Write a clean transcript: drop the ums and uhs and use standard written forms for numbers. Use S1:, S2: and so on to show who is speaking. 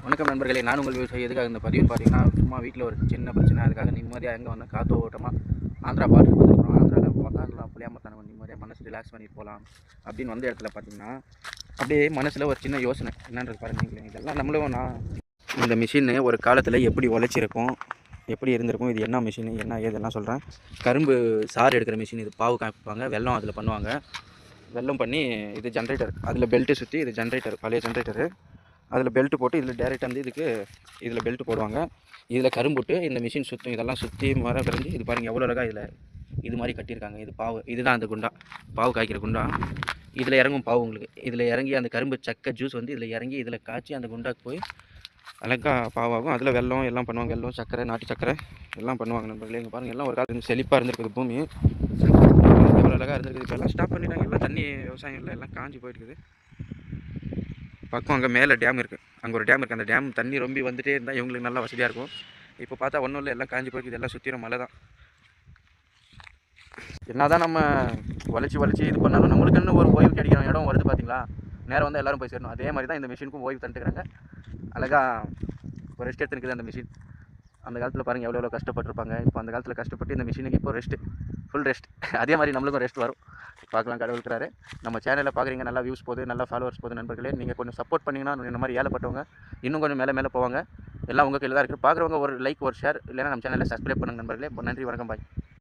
S1: வணக்கம் நண்பர்களே, நான் உங்கள் விவசாயி. எதுக்காக இந்த பதிவுன்னு பார்த்தீங்கன்னா, சும்மா வீட்டில் ஒரு சின்ன பிரச்சனை. அதுக்காக நிம்மதியாக எங்கே வந்தேன், காத்தோட்டமாக ஆந்திரா பார்டருக்கு வந்துருக்கோம். ஆந்திராவில் உட்காந்துலாம் புளியாமரத்தான நிம்மதியாக மனசு ரிலாக்ஸ் பண்ணிட்டு போகலாம் அப்படின்னு வந்த இடத்துல பார்த்தீங்கன்னா, அப்படியே மனசில் ஒரு சின்ன யோசனை என்னன்றது பாருங்கள். இதெல்லாம் நம்மளும் இந்த மிஷின் ஒரு காலத்தில் எப்படி உழைச்சிருக்கும், எப்படி இருந்திருக்கும், இது என்ன மிஷின் என்ன ஏதெல்லாம் சொல்கிறேன். கரும்பு சாறு எடுக்கிற மிஷின் இது. பாவு காய்ப்பாங்க, வெல்லம் அதில் பண்ணுவாங்க. வெல்லம் பண்ணி இது ஜென்ரேட்டர், அதில் பெல்ட்டு சுற்றி இது ஜென்ரேட்டர், பழைய ஜென்ரேட்டரு. அதில் பெல்ட்டு போட்டு இதில் டேரெக்டாக வந்து இதில் பெல்ட்டு போடுவாங்க. இதில் கரும்புட்டு இந்த மிஷின் சுற்றும். இதெல்லாம் சுற்றி மரம் விளைஞ்சி இது பாருங்கள் எவ்வளோ அழகாக இதில் இது மாதிரி கட்டியிருக்காங்க. இது பாவு, இதுதான் அந்த குண்டா, பாவு காய்க்கிற குண்டா. இதில் இறங்கும் பாவு உங்களுக்கு. இதில் இறங்கி அந்த கரும்பு சக்கை ஜூஸ் வந்து இதில் இறங்கி இதில் காய்ச்சி அந்த குண்டாக்கு போய் அழகாக பாவாகும். அதில் வெல்லம் எல்லாம் பண்ணுவாங்க. வெல்லம், சக்கரை, நாட்டு சக்கரை எல்லாம் பண்ணுவாங்க. நண்பர்களே இங்கே பாருங்கள், எல்லாம் ஒரு காலத்து செழிப்பாக இருந்திருக்குது பூமி. எவ்வளோ அழகாக இருந்திருக்குது. இப்போ எல்லாம் ஸ்டாப் பண்ணிட்டாங்க. எல்லாம் தண்ணி விவசாயம் எல்லாம் காஞ்சி போயிட்டுருக்குது. பக்கம் அங்கே மேலே டேம் இருக்குது. அங்கே ஒரு டேம் இருக்குது. அந்த டேம் தண்ணி ரொம்ப வந்துகிட்டே இருந்தால் இவங்களுக்கு நல்லா வசதியாக இருக்கும். இப்போ பார்த்தா ஒன்றும் இல்லை, எல்லாம் காஞ்சி போய்க்கு. இதெல்லாம் சுற்றிடும் மழை தான். என்ன தான் நம்ம வளைச்சி இது பண்ணாலும் நம்மளுக்குன்னு ஒரு ஓய்வு கிடைக்கிற இடம் வருது பார்த்தீங்களா. நேரம் வந்து எல்லோரும் போய் சேரணும். அதே மாதிரி தான் இந்த மிஷினுக்கும் ஓய்வு தந்துட்டுக்கிறாங்க. அழகாக ஒரு ரெஸ்ட் எடுத்துருக்குது அந்த மிஷின். அந்த காலத்தில் பாருங்கள் எவ்வளோ கஷ்டப்பட்டுருப்பாங்க. இப்போ அந்த காலத்தில் கஷ்டப்பட்டு இந்த மிஷினுக்கு இப்போ ரெஸ்ட்டு, ஃபுல் ரெஸ்ட். அதே மாதிரி நம்மளுக்கும் ரெஸ்ட் வரும். பார்க்கலாம், கடவுள் இருக்கிறாரு. நம்ம சேனலில் பார்க்குறீங்க, நல்லா வியூஸ் போகுது, நல்லா ஃபாலோவர்ஸ் போகுது. நண்பர்களே நீங்கள் கொஞ்சம் சப்போர்ட் பண்ணிங்கன்னா இந்த மாதிரி ஏழைப்பட்டவங்க இன்னும் கொஞ்சம் மேலே போவாங்க. எல்லாம் உங்கள் கையில் தான் இருக்குது. பார்க்குறவங்க ஒரு லைக், ஒரு ஷேர், இல்லைன்னா நம்ம சேனலில் சப்ஸ்கிரைப் பண்ணுங்கள் நண்பர்களே. நன்றி, வணக்கம், பாய்.